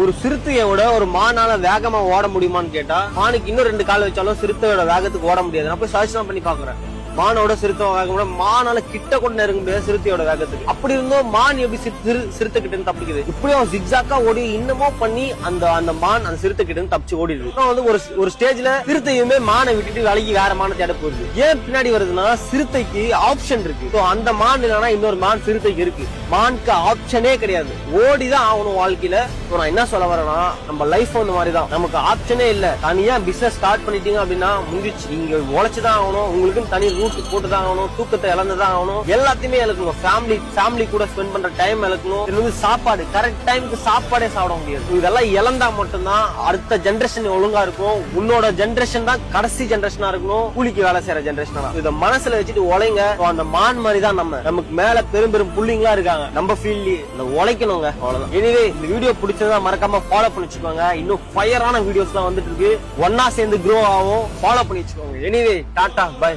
ஒரு சிறுத்தையை விட ஒரு மானால வேகமா ஓட முடியுமான்னு கேட்டா மானுக்கு இன்னும் 2 கால் வச்சாலும் சிறுத்தையோட வேகத்துக்கு ஓட முடியாது. நான் போய் சர்ச் பண்ணி பாக்குறேன். மானோட சிறுத்தை வேகம் மானால கிட்ட கூட நெருங்க முடியாது சிறுத்தையோட வேகத்துக்கு. அப்படி இருந்தும் மான் எப்படி சிறுத்தை கிட்ட இருந்து தப்பிக்குது? இப்படியும் ஜிக்ஸாக்கா ஓடி இன்னமும் பண்ணி அந்த மான் அந்த சிறுத்தை கிட்ட இருந்து தப்பிச்சு ஓடிடுது. வந்து ஒரு ஸ்டேஜ்ல சிறுத்தையுமே மானை விட்டுட்டு விலகி வேற மான தேட போகுது. ஏன் பின்னாடி வருதுன்னா சிறுத்தைக்கு ஆப்ஷன் இருக்கு. அந்த மான் இல்லைன்னா இன்னொரு மான் சிறுத்தைக்கு இருக்கு. மானுக்கு ஆப்ஷனே கிடையாது, ஓடிதான் ஆகணும் வாழ்க்கையில. நான் என்ன சொல்ல வரேன்னா நம்ம லைஃப் அந்த மாதிரிதான், நமக்கு ஆப்ஷனே இல்ல. தனியா பிசினஸ் ஸ்டார்ட் பண்ணிட்டீங்க அப்படின்னா முடிச்சு, நீங்க உழைச்சுதான் ஆகணும். உங்களுக்கு தனி ரூட் போட்டுதான் ஆகணும், தூக்கத்தை இழந்துதான் ஆகணும், எல்லாத்தையுமே இழக்கணும். ஃபேமிலி கூட ஸ்பெண்ட் பண்ற டைம் இழக்கணும். இது வந்து சாப்பாடு கரெக்ட் டைமுக்கு சாப்பாடே சாப்பிட முடியாது. இதெல்லாம் இழந்தா மட்டும்தான் அடுத்த ஜெனரேஷன் ஒழுங்கா இருக்கும். உன்னோட ஜெனரேஷன் தான் கடைசி ஜெனரேஷனா இருக்கணும், கூலிக்கு வேலை செய்யற ஜெனரேஷனா. இதை மனசுல வச்சுட்டு உழைங்க. அந்த மான் மாதிரி தான் நமக்கு மேல பெரும் புள்ளிங்களா இருக்காங்க. நம்ம ஃபீல்ட்லயே உழைக்கணுங்க, அவ்வளவுதான். எனிவே இந்த வீடியோ பிடிச்சதா மறக்காம ஃபாலோ பண்ணி வச்சுக்கோங்க. இன்னும் ஃபயரான வீடியோஸ் எல்லாம் வந்துட்டு இருக்கு, ஒன்னா சேர்ந்து க்ரோ ஆகும். ஃபாலோ பண்ணி வச்சுக்கோங்க. Anyway tata by.